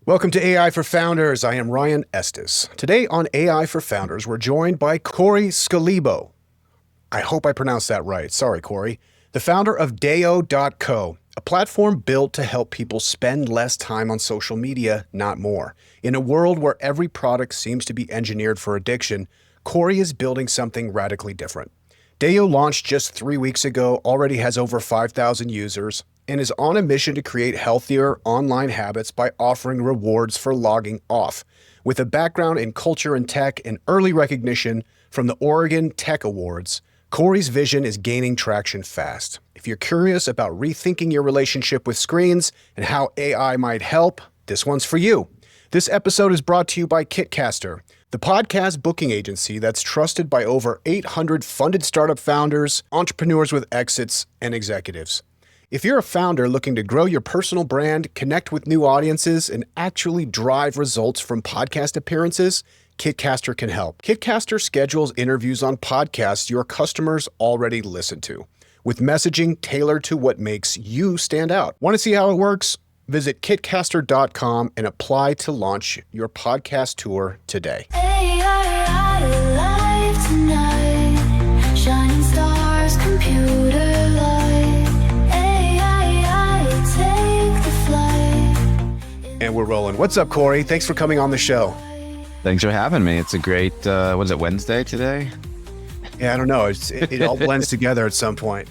Welcome to AI for Founders. I am Ryan Estes. Today on AI for Founders, we're joined by Corey Scholibo. I hope I pronounced that right. Sorry, Corey. The founder of Dayo.co, a platform built to help people spend less time on social media, not more. In a world where every product seems to be engineered for addiction, Corey is building something radically different. Dayo launched just 3 weeks ago, already has over 5,000 users, and is on a mission to create healthier online habits by offering rewards for logging off. With a background in culture and tech and early recognition from the Oregon Tech Awards, Corey's vision is gaining traction fast. If you're curious about rethinking your relationship with screens and how AI might help, this one's for you. This episode is brought to you by Kitcaster, the podcast booking agency that's trusted by over 800 funded startup founders, entrepreneurs with exits, and executives. If you're a founder looking to grow your personal brand, connect with new audiences, and actually drive results from podcast appearances, Kitcaster can help. Kitcaster schedules interviews on podcasts your customers already listen to, with messaging tailored to what makes you stand out. Want to see how it works? Visit kitcaster.com and apply to launch your podcast tour today. Shining stars, computer light. Take the flight. And we're rolling. What's up, Corey? Thanks for coming on the show. Thanks for having me. It's a great, what is it, Wednesday today? Yeah, I don't know. It all blends together at some point.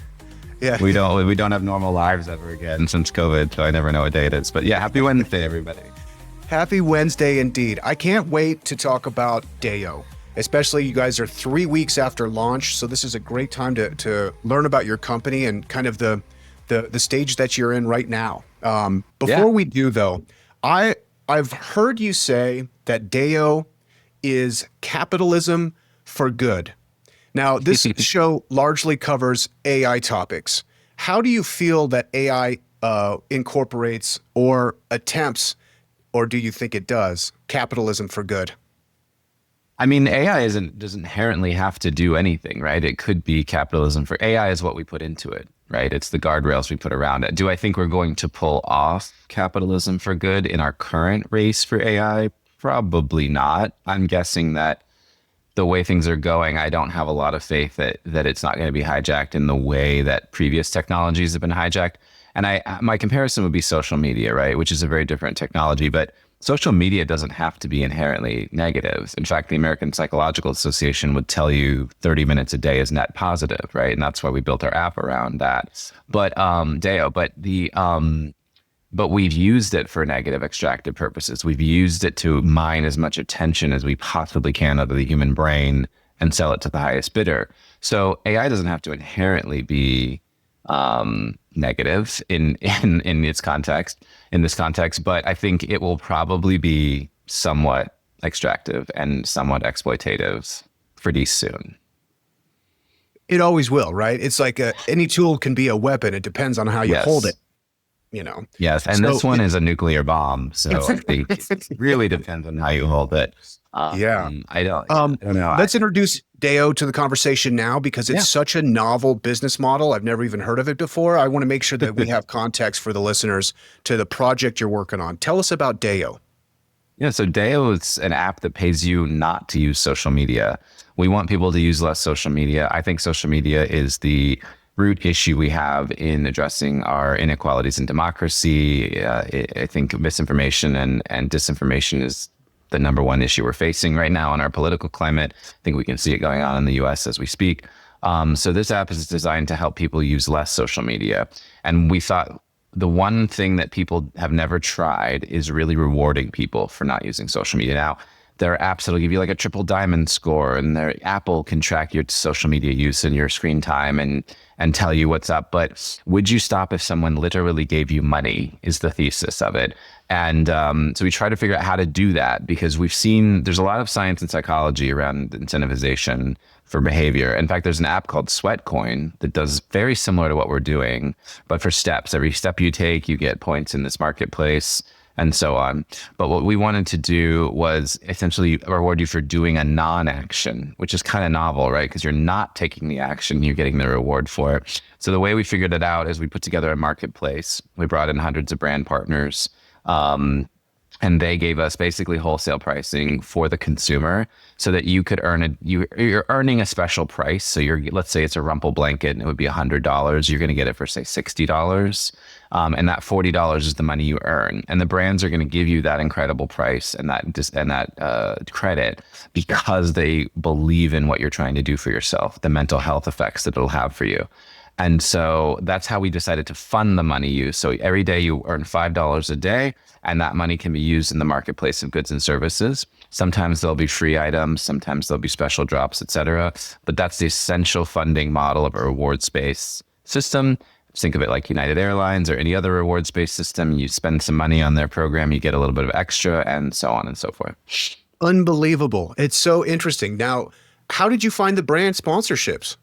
Yeah. We don't have normal lives ever again since COVID, so I never know what day it is. But yeah, happy Wednesday, everybody. Happy Wednesday indeed. I can't wait to talk about Dayo, especially you guys are 3 weeks after launch. So this is a great time to learn about your company and kind of the stage that you're in right now. Before we do though, I've heard you say that Dayo is capitalism for good. Now, this show largely covers AI topics. How do you feel that AI incorporates or attempts, or do you think it does, capitalism for good? I mean, AI doesn't inherently have to do anything, right? It could be capitalism for AI is what we put into it, right? It's the guardrails we put around it. Do I think we're going to pull off capitalism for good in our current race for AI? Probably not. I'm guessing that the way things are going, I don't have a lot of faith that it's not going to be hijacked in the way that previous technologies have been hijacked. And my comparison would be social media, right? Which is a very different technology, but social media doesn't have to be inherently negative. In fact, the American Psychological Association would tell you 30 minutes a day is net positive, right? And that's why we built our app around that. But Dayo, but we've used it for negative extractive purposes. We've used it to mine as much attention as we possibly can out of the human brain and sell it to the highest bidder. So AI doesn't have to inherently be negative in this context, but I think it will probably be somewhat extractive and somewhat exploitative pretty soon. It always will, right? It's like any tool can be a weapon. It depends on how you hold it. Yes, and this one is a nuclear bomb, so it really depends on how you hold it. I don't know. Let's introduce Dayo to the conversation now because it's such a novel business model. I've never even heard of it before. I want to make sure that we have context for the listeners to the project you're working on. Tell us about Dayo. Yeah, so Dayo is an app that pays you not to use social media. We want people to use less social media. I think social media is the root issue we have in addressing our inequalities in democracy. I think misinformation and disinformation is the number one issue we're facing right now in our political climate. I think we can see it going on in the US as we speak. So this app is designed to help people use less social media. And we thought the one thing that people have never tried is really rewarding people for not using social media. Now, there are apps that'll give you like a triple diamond score, and Apple can track your social media use and your screen time and tell you what's up. But would you stop if someone literally gave you money is the thesis of it. And so we try to figure out how to do that because we've seen there's a lot of science and psychology around incentivization for behavior. In fact, there's an app called Sweatcoin that does very similar to what we're doing, but for steps. Every step you take, you get points in this marketplace, and so on. But what we wanted to do was essentially reward you for doing a non-action, which is kind of novel, right? Because you're not taking the action, you're getting the reward for it. So the way we figured it out is we put together a marketplace. We brought in hundreds of brand partners. And they gave us basically wholesale pricing for the consumer so that you could earn it. You're earning a special price. So let's say it's a Rumple blanket and it would be $100. You're going to get it for say $60. And that $40 is the money you earn. And the brands are going to give you that incredible price and that credit because they believe in what you're trying to do for yourself, the mental health effects that it'll have for you. And so that's how we decided to fund the money use. So every day you earn $5 a day, and that money can be used in the marketplace of goods and services. Sometimes there'll be free items, sometimes there'll be special drops, et cetera. But that's the essential funding model of a rewards-based system. Think of it like United Airlines or any other rewards-based system. You spend some money on their program, you get a little bit of extra, and so on and so forth. Unbelievable. It's so interesting. Now, how did you find the brand sponsorships?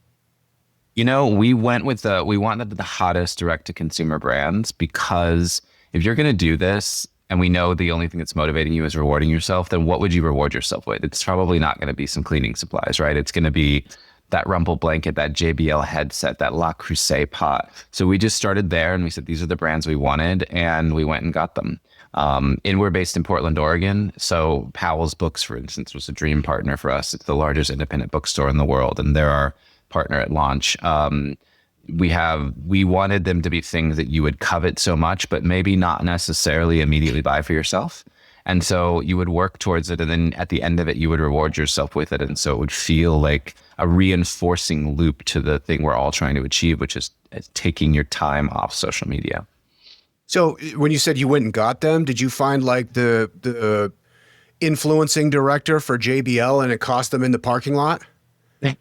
We wanted the hottest direct-to-consumer brands because if you're going to do this and we know the only thing that's motivating you is rewarding yourself, then what would you reward yourself with? It's probably not going to be some cleaning supplies, right? It's going to be that Rumple blanket, that JBL headset, that Le Creuset pot. So we just started there and we said, these are the brands we wanted, and we went and got them. And we're based in Portland, Oregon. So Powell's Books, for instance, was a dream partner for us. It's the largest independent bookstore in the world, and they're our partner at launch. We wanted them to be things that you would covet so much, but maybe not necessarily immediately buy for yourself. And so you would work towards it, and then at the end of it, you would reward yourself with it. And so it would feel like a reinforcing loop to the thing we're all trying to achieve, which is taking your time off social media. So when you said you went and got them, did you find like the influencing director for JBL and it cost them in the parking lot? I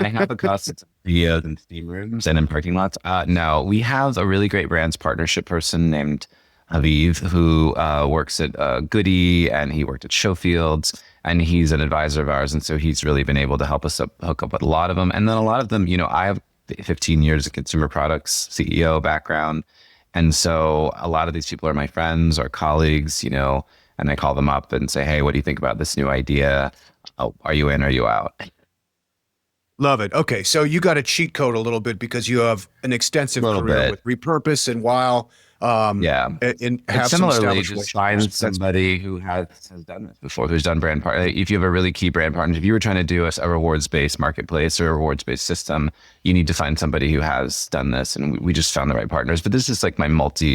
have a cost in steam rooms and in parking lots. No, we have a really great brands partnership person named Aviv who works at Goody, and he worked at Showfields, and he's an advisor of ours. And so he's really been able to help us hook up with a lot of them. And then a lot of them, I have 15 years of consumer products CEO background. And so a lot of these people are my friends or colleagues, and I call them up and say, hey, what do you think about this new idea? Oh, are you in? Are you out? Love it. Okay, so you got a cheat code a little bit because you have an extensive career with Repurpose and Wow. And have similarly, some just find somebody who has done this before, who's done brand partner. If you have a really key brand partner, if you were trying to do a rewards-based marketplace or a rewards-based system, you need to find somebody who has done this. And we just found the right partners. But this is like my this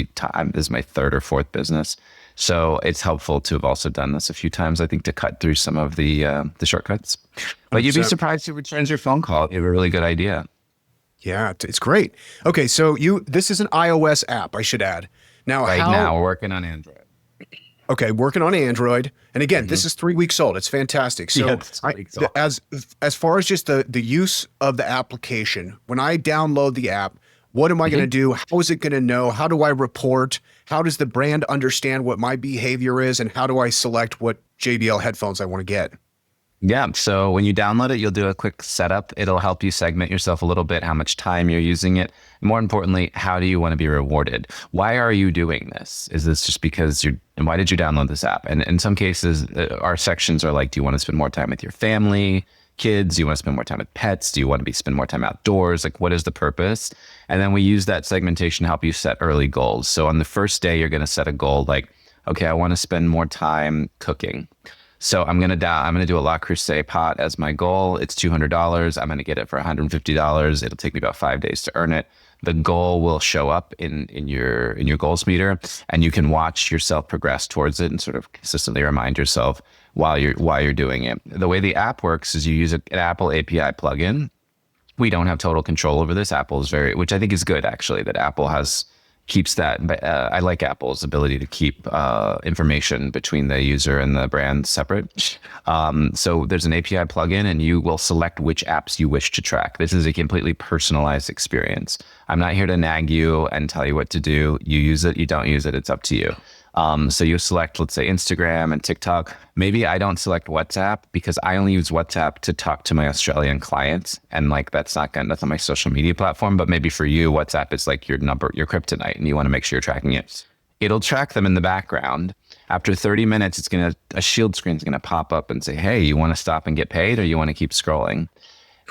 is my third or fourth business. So it's helpful to have also done this a few times, I think, to cut through some of the shortcuts. But you'd be surprised who returns your phone call. You have a really good idea. Yeah, it's great. Okay, so this is an iOS app, I should add. Now, now we're working on Android. Okay, working on Android. And again, this is 3 weeks old. It's fantastic. So as far as just the use of the application, when I download the app, what am I going to do? How is it going to know? How do I report? How does the brand understand what my behavior is? And how do I select what JBL headphones I want to get? Yeah. So when you download it, you'll do a quick setup. It'll help you segment yourself a little bit, how much time you're using it. More importantly, how do you want to be rewarded? Why are you doing this? Is this just because and why did you download this app? And in some cases, our sections are like, do you want to spend more time with your family, kids? Do you want to spend more time with pets? Do you want to spend more time outdoors? Like, what is the purpose? And then we use that segmentation to help you set early goals. So on the first day, you're going to set a goal like, okay, I want to spend more time cooking. So I'm going to do a Le Creuset pot as my goal. It's $200. I'm going to get it for $150. It'll take me about 5 days to earn it. The goal will show up in your goals meter, and you can watch yourself progress towards it and sort of consistently remind yourself while you're doing it. The way the app works is you use an Apple API plugin. We don't have total control over this. Apple is which I think is good actually, that Apple keeps that. I like Apple's ability to keep information between the user and the brand separate. So there's an API plugin, and you will select which apps you wish to track. This is a completely personalized experience. I'm not here to nag you and tell you what to do. You use it, you don't use it, it's up to you. So you select, let's say, Instagram and TikTok. Maybe I don't select WhatsApp because I only use WhatsApp to talk to my Australian clients. And that's not my social media platform. But maybe for you, WhatsApp is like your kryptonite, and you want to make sure you're tracking it. It'll track them in the background. After 30 minutes, a shield screen is going to pop up and say, hey, you want to stop and get paid, or you want to keep scrolling?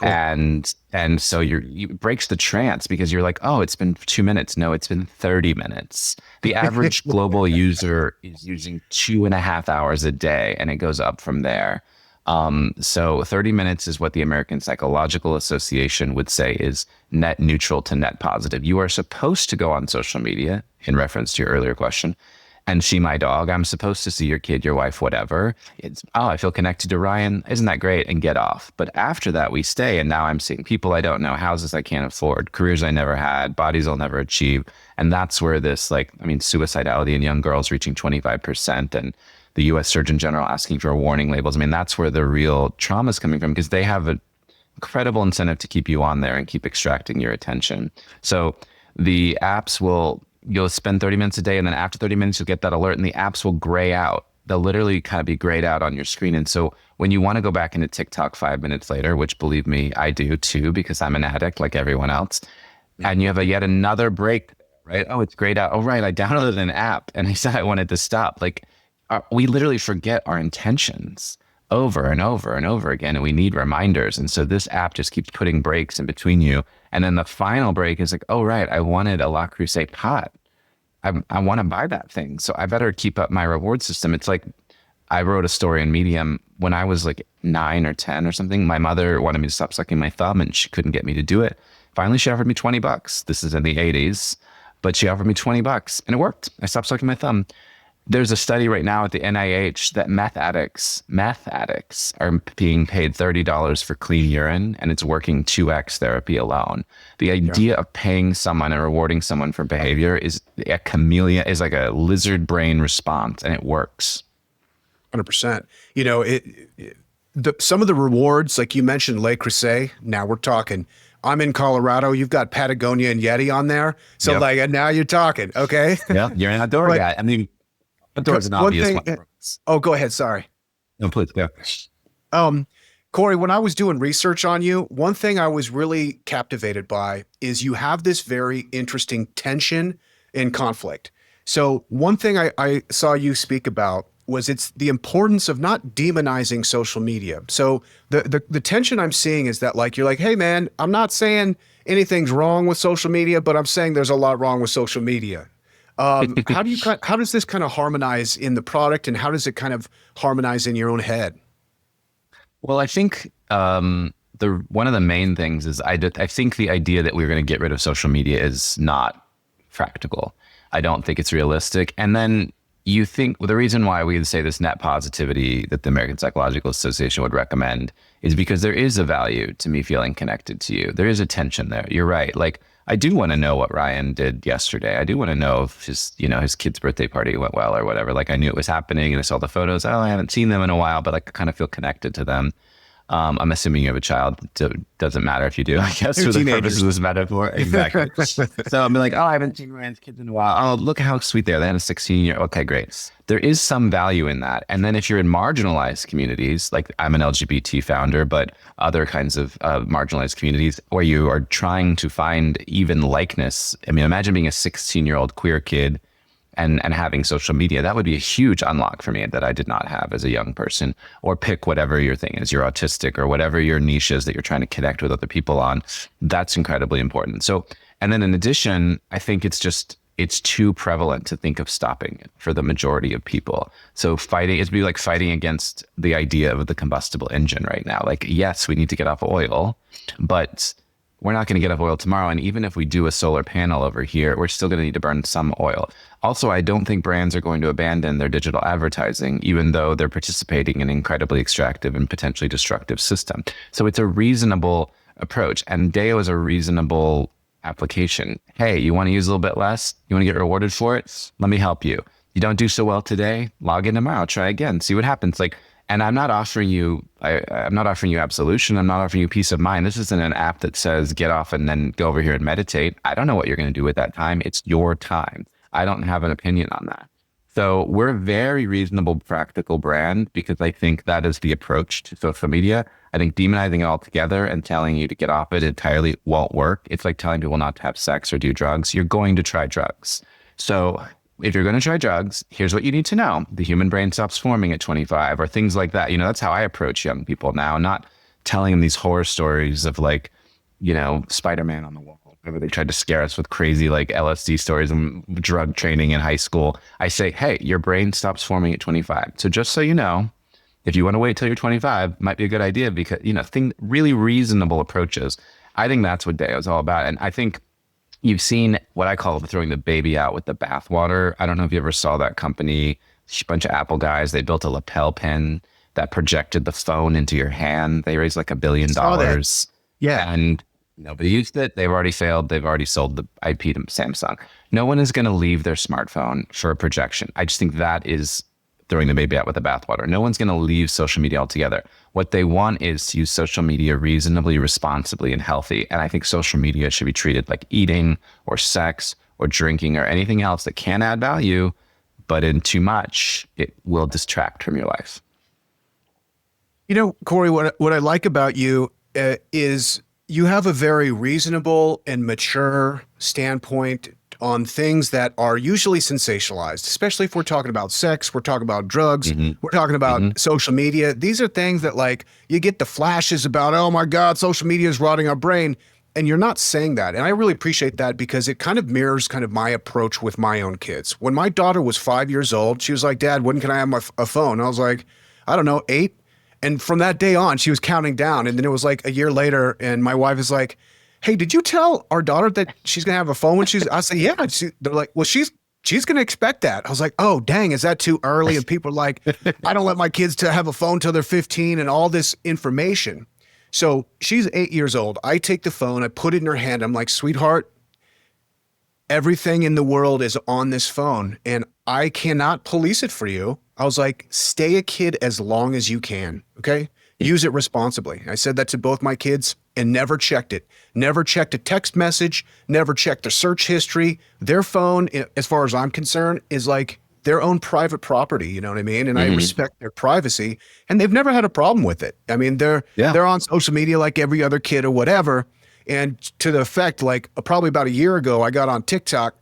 And so it breaks the trance because you're like, oh, it's been 2 minutes. No, it's been 30 minutes. The average global user is using 2.5 hours a day, and it goes up from there. So 30 minutes is what the American Psychological Association would say is net neutral to net positive. You are supposed to go on social media, in reference to your earlier question, and see my dog. I'm supposed to see your kid, your wife, whatever. It's, oh, I feel connected to Ryan. Isn't that great? And get off. But after that, we stay. And now I'm seeing people I don't know, houses I can't afford, careers I never had, bodies I'll never achieve. And that's where this, suicidality in young girls reaching 25%, and the U.S. Surgeon General asking for warning labels. I mean, that's where the real trauma is coming from, because they have an incredible incentive to keep you on there and keep extracting your attention. So the apps you'll spend 30 minutes a day, and then after 30 minutes, you'll get that alert, and the apps will gray out. They'll literally kind of be grayed out on your screen. And so when you want to go back into TikTok 5 minutes later, which believe me, I do too, because I'm an addict like everyone else, and you have yet another break, right? Oh, it's grayed out. Oh, right. I downloaded an app and I said I wanted to stop. We literally forget our intentions over and over and over again, and we need reminders. And so this app just keeps putting breaks in between you. And then the final break is like, oh, right, I wanted a La Crusade pot. I want to buy that thing. So I better keep up my reward system. It's like, I wrote a story in Medium when I was 9 or 10 or something. My mother wanted me to stop sucking my thumb, and she couldn't get me to do it. Finally, she offered me $20. This is in the 80s, but she offered me $20 and it worked. I stopped sucking my thumb. There's a study right now at the NIH that meth addicts are being paid $30 for clean urine, and it's working 2x therapy alone. The idea of paying someone and rewarding someone for behavior is like a lizard brain response, and it works. 100%. Some of the rewards, like you mentioned, Le Creuset. Now we're talking. I'm in Colorado. You've got Patagonia and Yeti on there. So and now you're talking. Okay. Yeah, you're an outdoor guy. I mean, outdoors an obvious one. Oh, go ahead. Sorry. No, please go. Corey, when I was doing research on you, one thing I was really captivated by is you have this very interesting tension and conflict. So one thing I saw you speak about was it's the importance of not demonizing social media. So the tension I'm seeing is that you're like, hey man, I'm not saying anything's wrong with social media, but I'm saying there's a lot wrong with social media. How does this kind of harmonize in the product, and how does it kind of harmonize in your own head? Well, I think one of the main things is I think the idea that we're going to get rid of social media is not practical. I don't think it's realistic. And then you think the reason why we would say this net positivity that the American Psychological Association would recommend is because there is a value to me feeling connected to you. There is a tension there. You're right. I do want to know what Ryan did yesterday. I do want to know if his kid's birthday party went well or whatever. I knew it was happening and I saw the photos. Oh, I haven't seen them in a while, but I kind of feel connected to them. I'm assuming you have a child. So it doesn't matter if you do, I guess, for the purposes of this metaphor. Exactly. So I'm like, oh, I haven't seen Ryan's kids in a while. Oh, look how sweet they are. They had a 16-year. Okay, great. There is some value in that. And then if you're in marginalized communities, like I'm an LGBT founder, but other kinds of marginalized communities where you are trying to find even likeness. I mean, imagine being a 16-year-old queer kid and having social media. That would be a huge unlock for me that I did not have as a young person. Or pick whatever your thing is, you're autistic or whatever your niche is that you're trying to connect with other people on. That's incredibly important. So, and then in addition, I think it's too prevalent to think of stopping it for the majority of people. So it'd be like fighting against the idea of the combustible engine right now. Yes, we need to get off oil, but we're not going to get off oil tomorrow. And even if we do a solar panel over here, we're still going to need to burn some oil. Also, I don't think brands are going to abandon their digital advertising, even though they're participating in an incredibly extractive and potentially destructive system. So it's a reasonable approach. And Dayo is a reasonable application. Hey, you want to use a little bit less? You want to get rewarded for it? Let me help you. You don't do so well today? Log in tomorrow. Try again. See what happens. And I'm not offering you, I'm not offering you absolution. I'm not offering you peace of mind. This isn't an app that says get off and then go over here and meditate. I don't know what you're going to do with that time. It's your time. I don't have an opinion on that. So we're a very reasonable, practical brand because I think that is the approach to social media. I think demonizing it altogether and telling you to get off it entirely won't work. It's like telling people not to have sex or do drugs. You're going to try drugs. So if you're going to try drugs, here's what you need to know. The human brain stops forming at 25 or things like that. That's how I approach young people now, not telling them these horror stories of like, you know, Spider-Man on the wall. Whenever they tried to scare us with crazy like LSD stories and drug training in high school, I say, hey, your brain stops forming at 25. So just so you know, if you want to wait till you're 25, might be a good idea because, you know, really reasonable approaches. I think that's what Dayo is all about. And I think you've seen what I call throwing the baby out with the bathwater. I don't know if you ever saw that company, a bunch of Apple guys. They built a lapel pin that projected the phone into your hand. They raised like $1 billion. Yeah. And nobody used it. They've already failed. They've already sold the IP to Samsung. No one is going to leave their smartphone for a projection. I just think that is throwing the baby out with the bathwater. No one's going to leave social media altogether. What they want is to use social media reasonably, responsibly, and healthy. And I think social media should be treated like eating or sex or drinking or anything else that can add value, but in too much, it will distract from your life. You know, Corey, what I like about you is you have a very reasonable and mature standpoint on things that are usually sensationalized, especially if we're talking about sex, we're talking about drugs, we're talking about social media. These are things that like you get the flashes about, oh my God, social media is rotting our brain. And you're not saying that. And I really appreciate that because it kind of mirrors kind of my approach with my own kids. When my daughter was 5 years old, she was like, Dad, when can I have a phone? I was like, I don't know, 8. And from that day on, she was counting down. And then it was like a year later, and my wife is like, hey, did you tell our daughter that she's going to have a phone when I said, yeah. They're like, well, she's going to expect that. I was like, oh, dang, is that too early? And people are like, I don't let my kids to have a phone till they're 15 and all this information. So she's 8 years old. I take the phone, I put it in her hand. I'm like, sweetheart, everything in the world is on this phone and I cannot police it for you. I was like, stay a kid as long as you can, okay? Use it responsibly. I said that to both my kids and never checked it. Never checked a text message, never checked their search history. Their phone, as far as I'm concerned, is like their own private property, you know what I mean? And I respect their privacy and they've never had a problem with it. I mean, they're on social media like every other kid or whatever. And to the effect, like probably about a year ago, I got on TikTok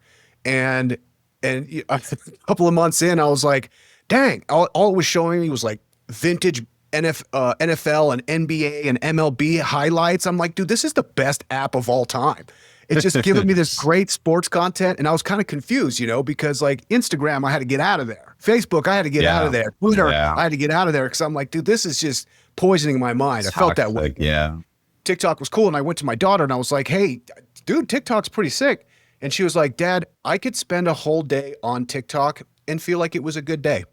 and a couple of months in, I was like, dang, all it was showing me was like vintage NFL and NBA and MLB highlights. I'm like, dude, this is the best app of all time. It's just giving me this great sports content. And I was kind of confused, you know, because like Instagram, I had to get out of there. Facebook, I had to get out of there. Twitter, I had to get out of there because I'm like, dude, this is just poisoning my mind. I felt that way. Yeah. TikTok was cool. And I went to my daughter and I was like, hey, dude, TikTok's pretty sick. And she was like, Dad, I could spend a whole day on TikTok and feel like it was a good day.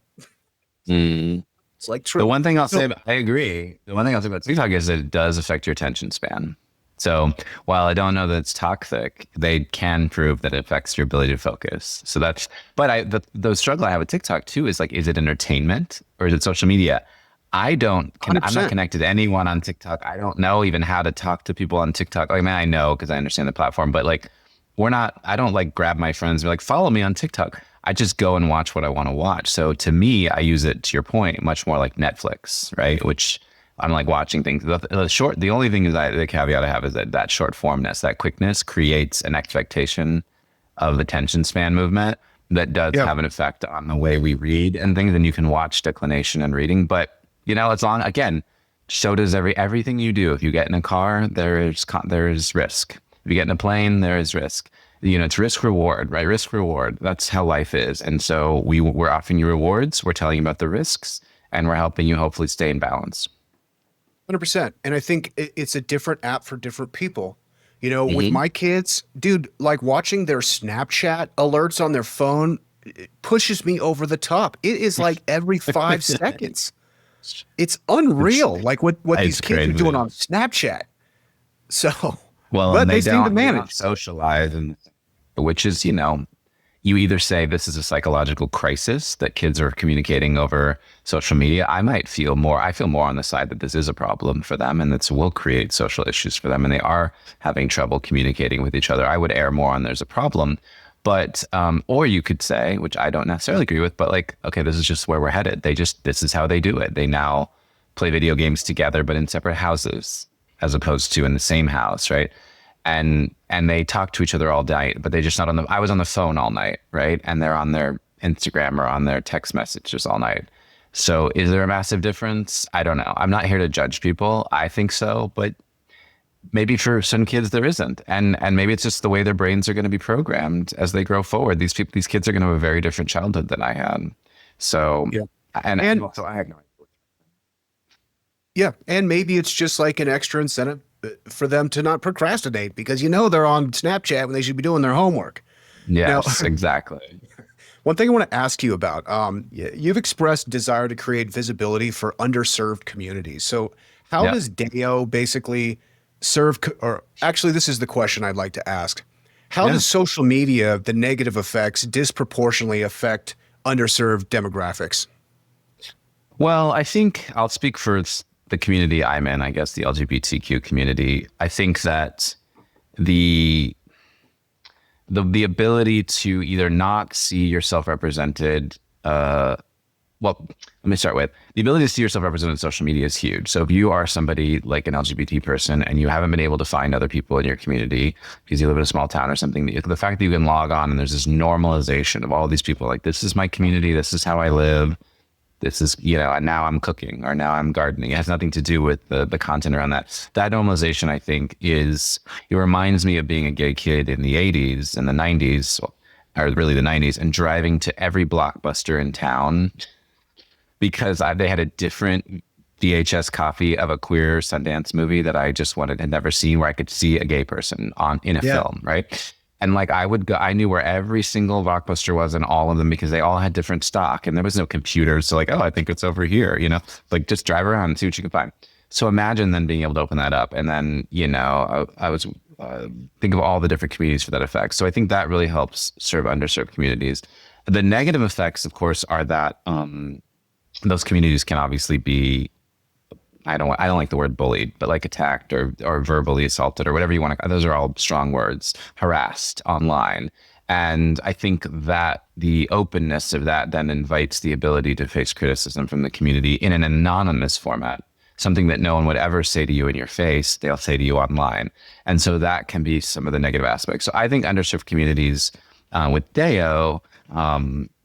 It's like true. The one thing I'll say, I agree. The one thing I'll say about TikTok is that it does affect your attention span. So while I don't know that it's toxic, they can prove that it affects your ability to focus. So that's, but the struggle I have with TikTok too is like, is it entertainment or is it social media? I'm not connected to anyone on TikTok. I don't know even how to talk to people on TikTok. Like, man, I know because I understand the platform, but like, I don't like grab my friends and be like, follow me on TikTok. I just go and watch what I want to watch. So to me, I use it, to your point, much more like Netflix, right? Which I'm like watching things. The only thing is the caveat I have is that short formness, that quickness creates an expectation of attention span movement that does have an effect on the way we read and things. And you can watch declination and reading, but you know, again, so does everything you do. If you get in a car, there is risk. If you get in a plane, there is risk. You know, it's risk reward, right? Risk reward. That's how life is. And so we're offering you rewards. We're telling you about the risks and we're helping you hopefully stay in balance. 100%. And I think it's a different app for different people. You know, with my kids, dude, like watching their Snapchat alerts on their phone, it pushes me over the top. It is like every 5 seconds. It's unreal. Like what these kids are doing on Snapchat. So, well, but and they seem to manage. Socialize, and which is, you know, you either say this is a psychological crisis that kids are communicating over social media. I feel more on the side that this is a problem for them and that will create social issues for them and they are having trouble communicating with each other. I would err more on there's a problem. But, or you could say, which I don't necessarily agree with, but like, okay, this is just where we're headed. This is how they do it. They now play video games together, but in separate houses as opposed to in the same house, right? And they talk to each other all night, but they just not I was on the phone all night, right? And they're on their Instagram or on their text messages all night. So is there a massive difference? I don't know. I'm not here to judge people. I think so, but maybe for some kids there isn't. And maybe it's just the way their brains are going to be programmed as they grow forward. These kids are going to have a very different childhood than I had. So, Yeah. and also I have no idea. Yeah, and maybe it's just like an extra incentive for them to not procrastinate because they're on Snapchat when they should be doing their homework. Yes, Now, exactly. one thing I want to ask you about, you've expressed desire to create visibility for underserved communities. So how Yeah. does Dayo basically serve, or actually, this is the question I'd like to ask. How Yeah. does social media, the negative effects, disproportionately affect underserved demographics? Well, I think I'll speak for the community I'm in, I guess the LGBTQ community. I think that the ability to either not see yourself represented, well, let me start with the ability to see yourself represented in social media is huge. So if you are somebody like an LGBT person and you haven't been able to find other people in your community because you live in a small town or something, the fact that you can log on and there's this normalization of all these people, like, this is my community, this is how I live, this is, and now I'm cooking or now I'm gardening. It has nothing to do with the content around that. That normalization, I think, it reminds me of being a gay kid in the 80s and the 90s, or really the 90s, and driving to every Blockbuster in town because they had a different VHS copy of a queer Sundance movie that I just had never seen, where I could see a gay person in a film, right? And like I would go, I knew where every single Blockbuster was in all of them because they all had different stock and there was no computers. So like, oh, I think it's over here, like just drive around and see what you can find. So imagine then being able to open that up. And then, I was think of all the different communities for that effect. So I think that really helps serve underserved communities. The negative effects, of course, are that those communities can obviously be, I don't like the word bullied, but like attacked or verbally assaulted or whatever you want to. Those are all strong words. Harassed online, and I think that the openness of that then invites the ability to face criticism from the community in an anonymous format. Something that no one would ever say to you in your face, they'll say to you online, and so that can be some of the negative aspects. So I think underserved communities with Dayo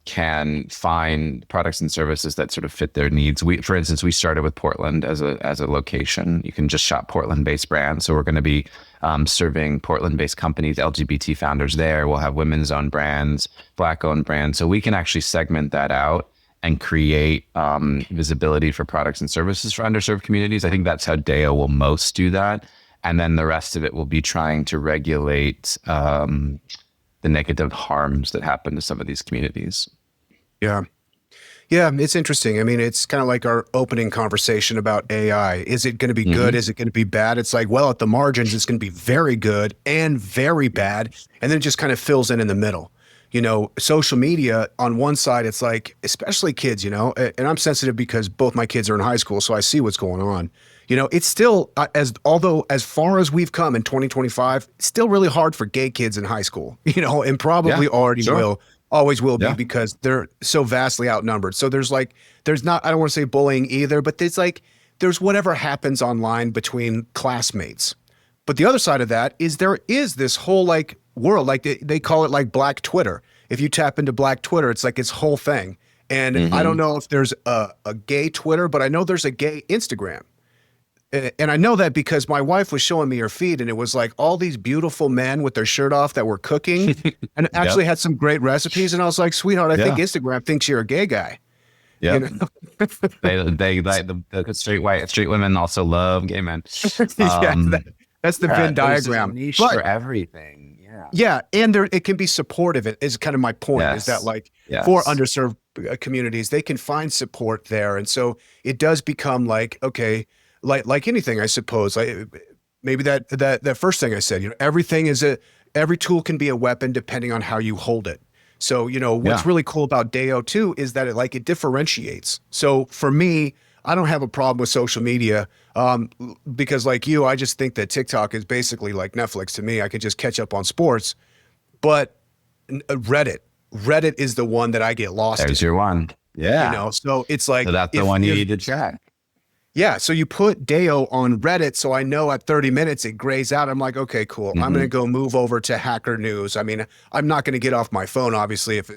can find products and services that sort of fit their needs. For instance, we started with Portland as a location. You can just shop Portland-based brands. So we're going to be serving Portland-based companies, LGBT founders there. We'll have women's-owned brands, Black-owned brands. So we can actually segment that out and create visibility for products and services for underserved communities. I think that's how Dayo will most do that. And then the rest of it will be trying to regulate the negative harms that happen to some of these communities. Yeah. Yeah, it's interesting. I mean, it's kind of like our opening conversation about AI. Is it going to be good? Is it going to be bad? It's like, well, at the margins, it's going to be very good and very bad. And then it just kind of fills in the middle. Social media on one side, it's like, especially kids, and I'm sensitive because both my kids are in high school, so I see what's going on. It's still, although as far as we've come in 2025, it's still really hard for gay kids in high school, and probably always will be because they're so vastly outnumbered. So there's not, I don't want to say bullying either, but there's whatever happens online between classmates. But the other side of that is there is this whole world, they call it like Black Twitter. If you tap into Black Twitter, it's like its whole thing. And I don't know if there's a gay Twitter, but I know there's a gay Instagram. And I know that because my wife was showing me her feed and it was like all these beautiful men with their shirt off that were cooking and actually had some great recipes. And I was like, sweetheart, I think Instagram thinks you're a gay guy. Yeah. They like the straight women also love gay men. That's the Venn diagram. There's a niche for everything. Yeah. Yeah. And it can be supportive is kind of my point is that for underserved communities, they can find support there. And so it does become like, okay, like anything, I suppose, maybe that first thing I said, every tool can be a weapon depending on how you hold it. So, what's really cool about Dayo too is that it differentiates. So for me, I don't have a problem with social media because like you, I just think that TikTok is basically like Netflix to me. I could just catch up on sports, but Reddit is the one that I get lost in. There's your one. Yeah. So it's like, so that's the one you need to check. Yeah. So you put Dayo on Reddit. So I know at 30 minutes it grays out. I'm like, okay, cool. I'm going to go move over to Hacker News. I mean, I'm not going to get off my phone, obviously, if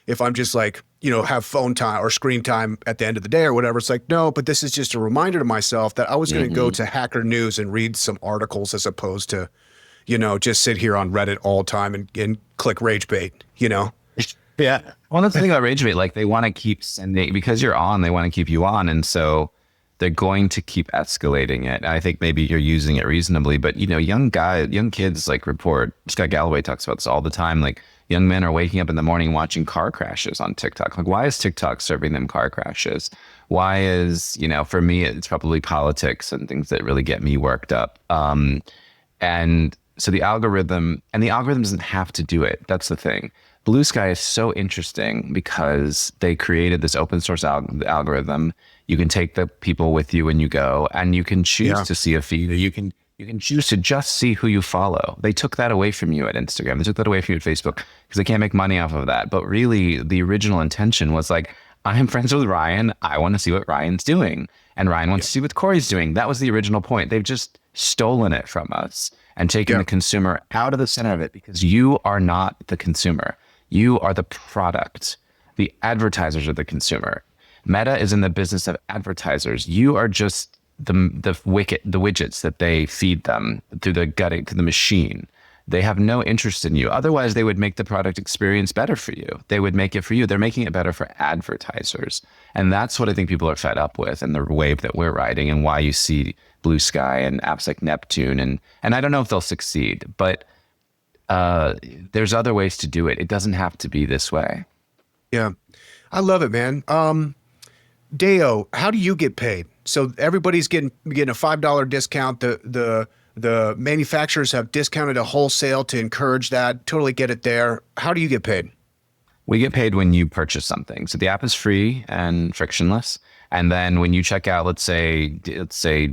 if I'm just like, have phone time or screen time at the end of the day or whatever. It's like, no, but this is just a reminder to myself that I was going to go to Hacker News and read some articles as opposed to, just sit here on Reddit all the time and click rage bait, Yeah. Well, that's the thing about rage bait. Like they want to keep sending, because you're on, they want to keep you on. And so they're going to keep escalating it. I think maybe you're using it reasonably, but young kids like report, Scott Galloway talks about this all the time. Like young men are waking up in the morning watching car crashes on TikTok. Like why is TikTok serving them car crashes? Why is, for me, it's probably politics and things that really get me worked up. And so the algorithm doesn't have to do it. That's the thing. Blue Sky is so interesting because they created this open source algorithm. You can take the people with you when you go, and you can choose to see a feed, or you can choose to just see who you follow. They took that away from you at Instagram. They took that away from you at Facebook because they can't make money off of that. But really, the original intention was like, I'm friends with Ryan. I want to see what Ryan's doing, and Ryan wants to see what Corey's doing. That was the original point. They've just stolen it from us and taken the consumer out of the center of it, because you are not the consumer. You are the product. The advertisers are the consumer. Meta is in the business of advertisers. You are just the widgets that they feed them through the machine. They have no interest in you. Otherwise, they would make the product experience better for you. They would make it for you. They're making it better for advertisers. And that's what I think people are fed up with, and the wave that we're riding, and why you see Blue Sky and apps like Neptune. And I don't know if they'll succeed, but there's other ways to do it. It doesn't have to be this way. Yeah, I love it, man. Dayo, how do you get paid? So everybody's getting a $5 discount. The manufacturers have discounted a wholesale to encourage that. Totally get it there. How do you get paid? We get paid when you purchase something. So the app is free and frictionless. And then when you check out, let's say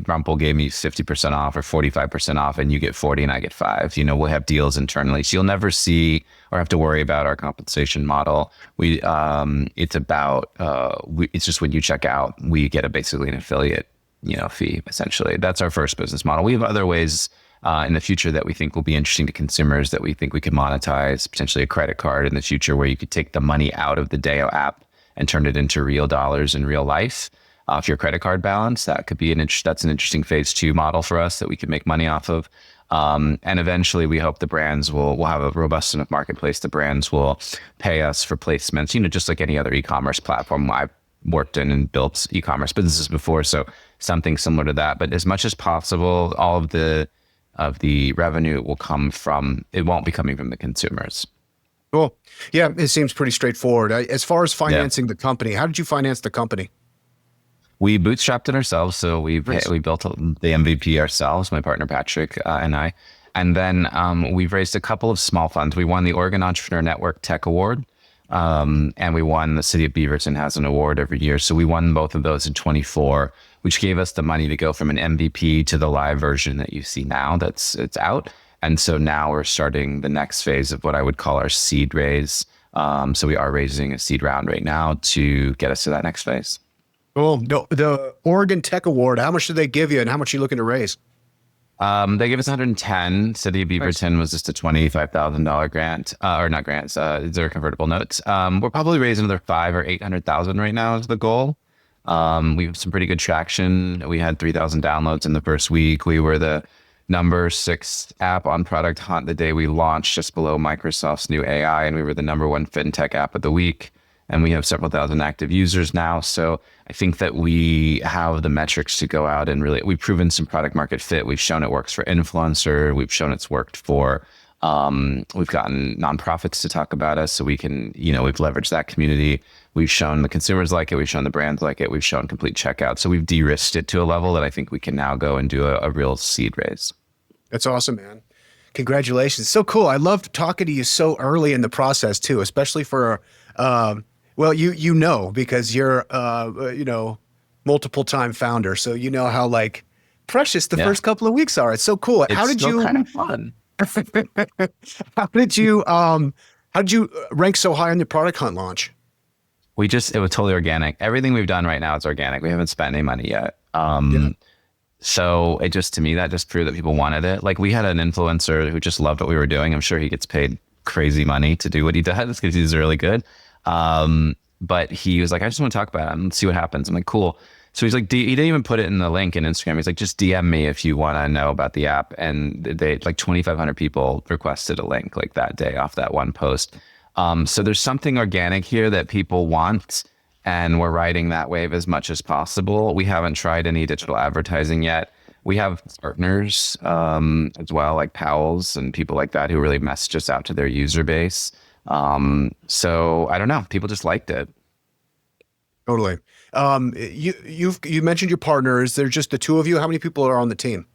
Rumple gave me 50% off or 45% off, and you get 40 and I get 5. We'll have deals internally. So you'll never see or have to worry about our compensation model. It's just when you check out, we get basically an affiliate, fee, essentially. That's our first business model. We have other ways in the future that we think will be interesting to consumers, that we think we could monetize, potentially a credit card in the future where you could take the money out of the Dayo app and turn it into real dollars in real life off your credit card balance. That could be that's an interesting phase 2 model for us that we can make money off of. And eventually we hope the brands will have a robust enough marketplace. The brands will pay us for placements, just like any other e-commerce platform. I've worked in and built e-commerce businesses before, so something similar to that. But as much as possible, all of the revenue it won't be coming from the consumers. Cool. Yeah, it seems pretty straightforward. As far as financing the company, how did you finance the company? We bootstrapped it ourselves. So we built the MVP ourselves, my partner Patrick and I. And then we've raised a couple of small funds. We won the Oregon Entrepreneur Network Tech Award, and we won the City of Beaverton has an award every year. So we won both of those in 24, which gave us the money to go from an MVP to the live version that you see now. It's out. And so now we're starting the next phase of what I would call our seed raise. So we are raising a seed round right now to get us to that next phase. Cool. The Oregon Tech Award, how much did they give you, and how much are you looking to raise? They gave us 110. City of Beaverton was just a $25,000 grant, or not grants. They're convertible notes. We're probably raising another 500 or 800,000 right now is the goal. We have some pretty good traction. We had 3,000 downloads in the first week. We were the number 6 app on Product Hunt the day we launched, just below Microsoft's new AI, and we were the number 1 fintech app of the week. And we have several thousand active users now. So I think that we have the metrics to go out and we've proven some product market fit. We've shown it works for influencer. We've shown it's worked for, we've gotten nonprofits to talk about us. So we can, we've leveraged that community. We've shown the consumers like it. We've shown the brands like it. We've shown complete checkout. So we've de-risked it to a level that I think we can now go and do a real seed raise. That's awesome, man. Congratulations. So cool. I loved talking to you so early in the process too, especially for, well, because you're, multiple time founder. So you know how precious the first couple of weeks are. It's so cool. It's how did still you kind of fun. how did you rank so high on the Product Hunt launch? It was totally organic. Everything we've done right now is organic. We haven't spent any money yet. So it just, to me, that just proved that people wanted it. We had an influencer who just loved what we were doing. I'm sure he gets paid crazy money to do what he does because he's really good. But he was like, I just want to talk about it and see what happens. I'm like, cool. So he's like, he didn't even put it in the link in Instagram. He's like, just DM me if you want to know about the app. And they like 2,500 people requested a link like that day off that one post. So there's something organic here that people want, and we're riding that wave as much as possible. We haven't tried any digital advertising yet. We have partners as well, like Powell's and people like that who really message us out to their user base. So I don't know. People just liked it. Totally. You mentioned your partners. They're just the two of you. How many people are on the team?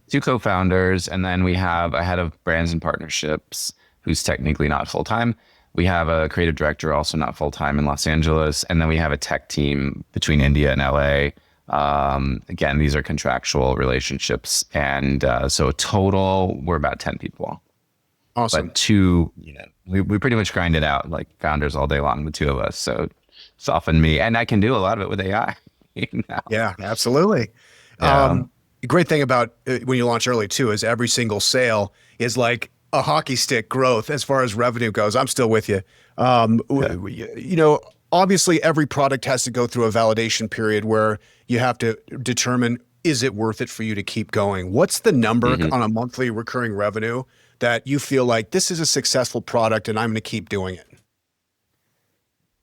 2 co-founders, and then we have a head of brands and partnerships who's technically not full-time. We have a creative director, also not full-time, in Los Angeles, and then we have a tech team between India and LA. Again, these are contractual relationships, and so total we're about 10 people. Awesome. But 2, we pretty much grind it out like founders all day long, the 2 of us. So it's often me, and I can do a lot of it with AI. Yeah, absolutely. Yeah. The great thing about when you launch early too is every single sale is like a hockey stick growth as far as revenue goes. I'm still with you. Obviously every product has to go through a validation period where you have to determine, is it worth it for you to keep going? What's the number on a monthly recurring revenue that you feel like this is a successful product and I'm going to keep doing it?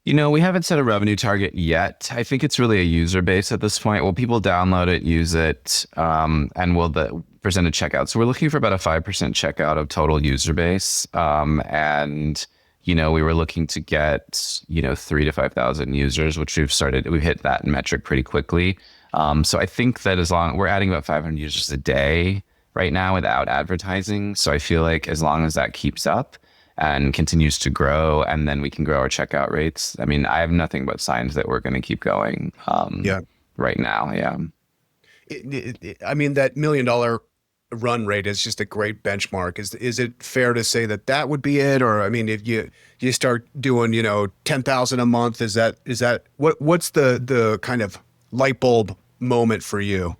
We haven't set a revenue target yet. I think it's really a user base at this point. Will people download it, use it, and will the percentage checkout? So we're looking for about a 5% checkout of total user base. And we were looking to get, 3,000 to 5,000 users, which we've hit that metric pretty quickly. So I think that we're adding about 500 users a day right now without advertising. So I feel like as long as that keeps up and continues to grow, and then we can grow our checkout rates. I mean, I have nothing but signs that we're going to keep going right now. Yeah. I mean, that $1 million run rate is just a great benchmark. Is it fair to say that would be it? Or, I mean, if you start doing, 10,000 a month, what's the kind of light bulb moment for you?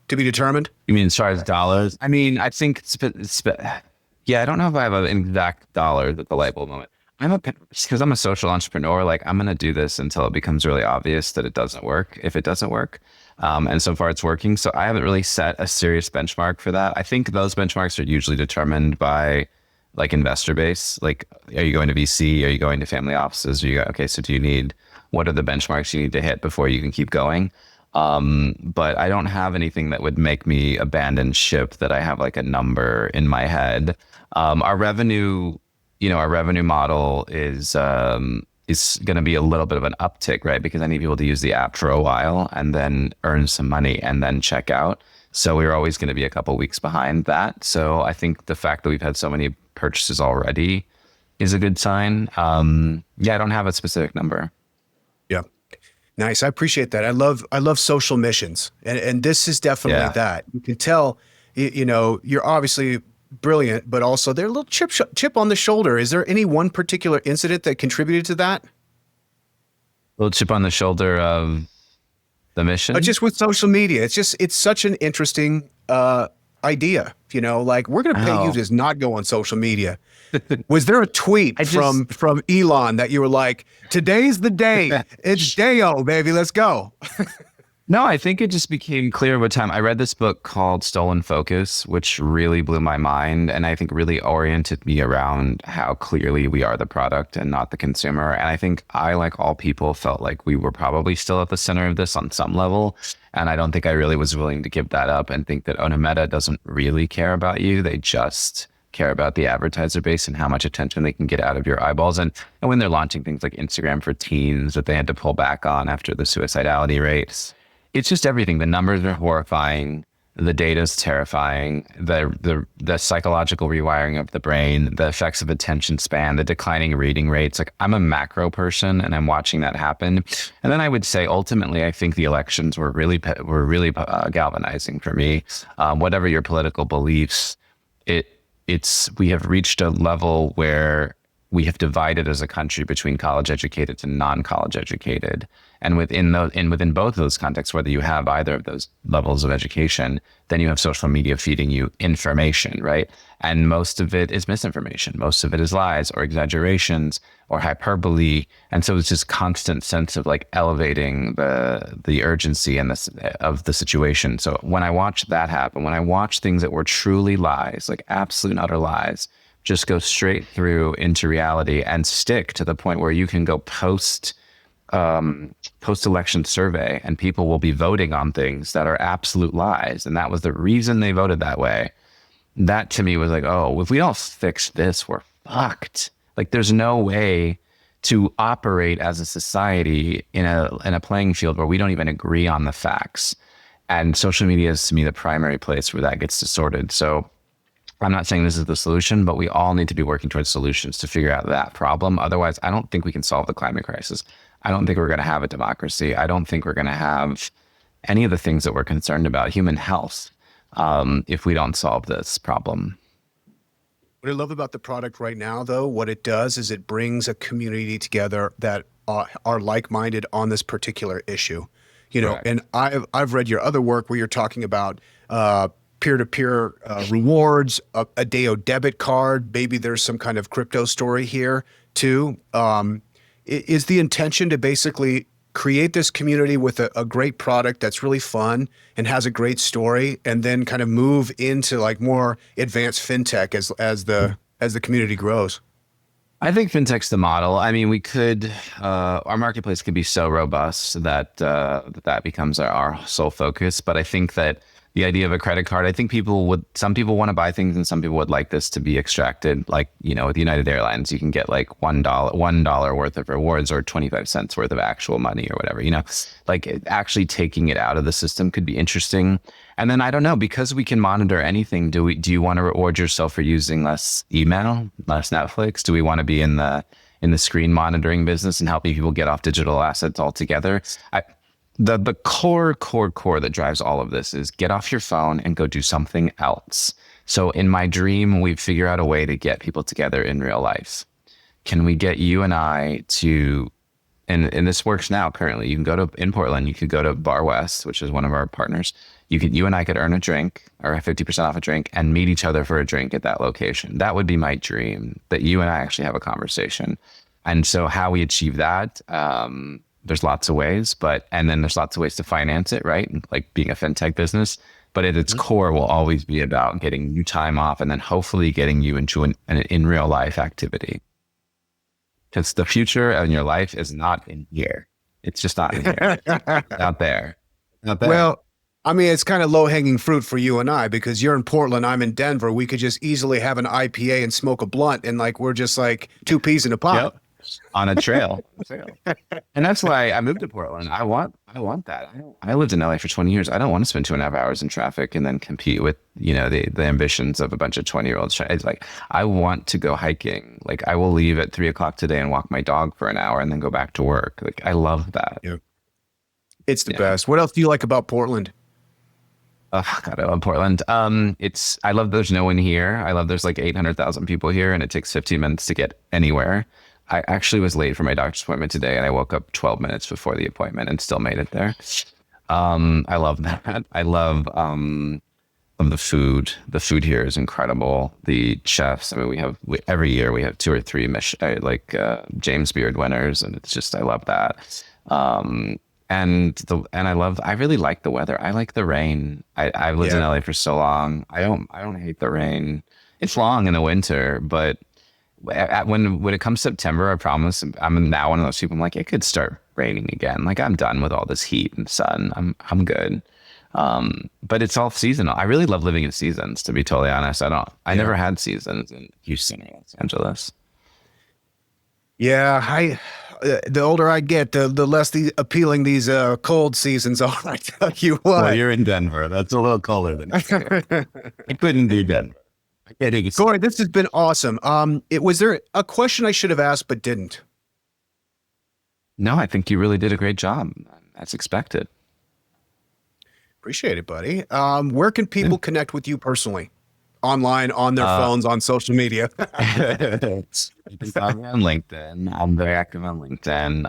To be determined? You mean as far as dollars? I mean, I think I don't know if I have an exact dollar that the light bulb moment. Because I'm a social entrepreneur, like I'm going to do this until it becomes really obvious that it doesn't work, if it doesn't work. And so far it's working. So I haven't really set a serious benchmark for that. I think those benchmarks are usually determined by like investor base. Like, are you going to VC? Are you going to family offices? What are the benchmarks you need to hit before you can keep going? But I don't have anything that would make me abandon ship that I have like a number in my head. Our revenue model is going to be a little bit of an uptick, right? Because I need people to use the app for a while and then earn some money and then check out. So we're always going to be a couple weeks behind that. So I think the fact that we've had so many purchases already is a good sign. I don't have a specific number. Yeah. Nice. I appreciate that. I love social missions. And this is definitely that. You can tell, you're obviously brilliant, but also they're a little chip on the shoulder. Is there any one particular incident that contributed to that? Little chip on the shoulder of the mission? Just with social media. It's such an interesting idea. Like we're going to pay you to not go on social media. Was there a tweet from Elon that you were like, today's the day. It's Dayo, baby. Let's go. No, I think it just became clear over time. I read this book called Stolen Focus, which really blew my mind and I think really oriented me around how clearly we are the product and not the consumer. And I think I, like all people, felt like we were probably still at the center of this on some level. And I don't think I really was willing to give that up and think that Meta doesn't really care about you. They just care about the advertiser base and how much attention they can get out of your eyeballs. And when they're launching things like Instagram for teens that they had to pull back on after the suicidality rates, it's just everything. The numbers are horrifying. The data is terrifying. The psychological rewiring of the brain, the effects of attention span, the declining reading rates. Like I'm a macro person and I'm watching that happen. And then I would say ultimately, I think the elections were really galvanizing for me. Whatever your political beliefs, we have reached a level where we have divided as a country between college educated to non-college educated. And within both of those contexts, whether you have either of those levels of education, then you have social media feeding you information, right? And most of it is misinformation. Most of it is lies or exaggerations or hyperbole. And so it's just constant sense of like elevating the urgency and of the situation. So when I watch that happen, when I watch things that were truly lies, like absolute and utter lies, just go straight through into reality and stick to the point where you can go post-election survey and people will be voting on things that are absolute lies. And that was the reason they voted that way. That to me was like, oh, if we don't fix this, we're fucked. Like there's no way to operate as a society in a playing field where we don't even agree on the facts. And social media is to me the primary place where that gets distorted. So I'm not saying this is the solution, but we all need to be working towards solutions to figure out that problem. Otherwise, I don't think we can solve the climate crisis. I don't think we're going to have a democracy. I don't think we're going to have any of the things that we're concerned about, human health, if we don't solve this problem. What I love about the product right now, though, what it does is it brings a community together that are like-minded on this particular issue. You know, Correct. and I've read your other work where you're talking about peer-to-peer rewards, a Dayo debit card. Maybe there's some kind of crypto story here too. Is the intention to basically create this community with a great product that's really fun and has a great story, and then kind of move into like more advanced fintech as the community grows? I think fintech's the model. I mean, we could, our marketplace could be so robust that that becomes our sole focus. But I think that the idea of a credit card, I think some people want to buy things and some people would like this to be extracted. Like, you know, with United Airlines, you can get like $1 worth of rewards or 25 cents worth of actual money or whatever, you know, like actually taking it out of the system could be interesting. And then I don't know, because we can monitor anything, do you want to reward yourself for using less email, less Netflix? Do we want to be in the screen monitoring business and helping people get off digital assets altogether? The core that drives all of this is get off your phone and go do something else. So in my dream, we figure out a way to get people together in real life. Can we get you and I to, and this works now currently, you can go to, in Portland, you could go to Bar West, which is one of our partners. You and I could earn a drink or 50% off a drink and meet each other for a drink at that location. That would be my dream, that you and I actually have a conversation. And so how we achieve that, there's lots of ways, and then there's lots of ways to finance it, right? Like being a fintech business, but at its core will always be about getting you time off and then hopefully getting you into an in real life activity. Because the future in your life is not in here. It's just not in here. Out there. Out there. Well, I mean, it's kind of low-hanging fruit for you and I, because you're in Portland, I'm in Denver. We could just easily have an IPA and smoke a blunt, and like we're just like two peas in a pod. Yep. On a trail. And that's why I moved to Portland. I want that. I lived in LA for 20 years. I don't want to spend 2.5 hours in traffic and then compete with, you know, the ambitions of a bunch of 20-year-olds. It's like, I want to go hiking. Like I will leave at 3:00 today and walk my dog for an hour and then go back to work. Like I love that. Yeah. It's the best. What else do you like about Portland? Oh God, I love Portland. I love there's no one here. I love there's like 800,000 people here and it takes 15 minutes to get anywhere. I actually was late for my doctor's appointment today and I woke up 12 minutes before the appointment and still made it there. I love that. I love the food. The food here is incredible. The chefs, I mean, every year we have 2 or 3 James Beard winners, and it's just, I love that. I really like the weather. I like the rain. I've lived in LA for so long. I don't hate the rain. It's long in the winter, but when it comes September, I promise I'm now one of those people. I'm like, it could start raining again. Like I'm done with all this heat and sun. I'm good. But it's all seasonal. I really love living in seasons, to be totally honest. I never had seasons in Houston or Los Angeles. Yeah, the older I get, the less appealing these cold seasons are. I tell you what. Well, you're in Denver. That's a little colder than it couldn't be Denver. Corey, this has been awesome. Was there a question I should have asked but didn't? No, I think you really did a great job. That's expected. Appreciate it, buddy. Where can people connect with you personally? online on their phones on social media. You can find me on LinkedIn. I'm very active on LinkedIn.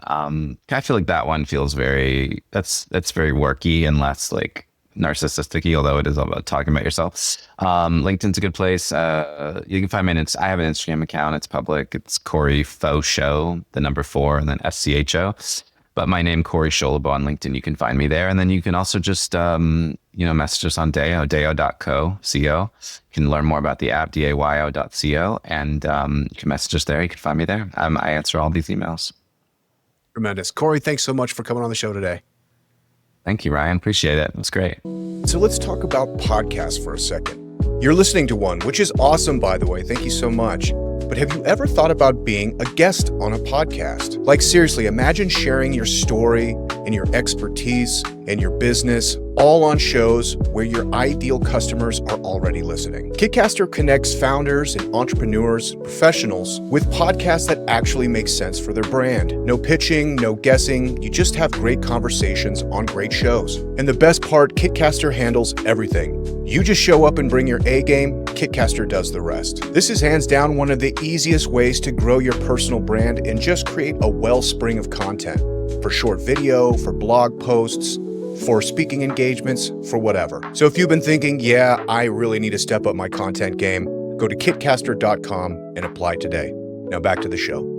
I feel like that one feels that's very worky and less like narcissistic-y, although it is all about talking about yourself. LinkedIn's a good place. You can find me I have an Instagram account. It's public. It's Corey Faux Show, the number 4, and then SCHO. But my name, Corey Scholibo on LinkedIn, you can find me there. And then you can also just, message us on dayo.co. You can learn more about the app, dayo.co. And you can message us there. You can find me there. I answer all these emails. Tremendous. Corey, thanks so much for coming on the show today. Thank you, Ryan. Appreciate it. It was great. So let's talk about podcasts for a second. You're listening to one, which is awesome, by the way. Thank you so much. But have you ever thought about being a guest on a podcast? Like seriously, imagine sharing your story and your expertise and your business all on shows where your ideal customers are already listening. Kitcaster connects founders and entrepreneurs, professionals with podcasts that actually make sense for their brand. No pitching, no guessing. You just have great conversations on great shows. And the best part, Kitcaster handles everything. You just show up and bring your A game, Kitcaster does the rest. This is hands down one of the easiest ways to grow your personal brand and just create a wellspring of content for short video, for blog posts, for speaking engagements, for whatever. So if you've been thinking, yeah, I really need to step up my content game, go to kitcaster.com and apply today. Now back to the show.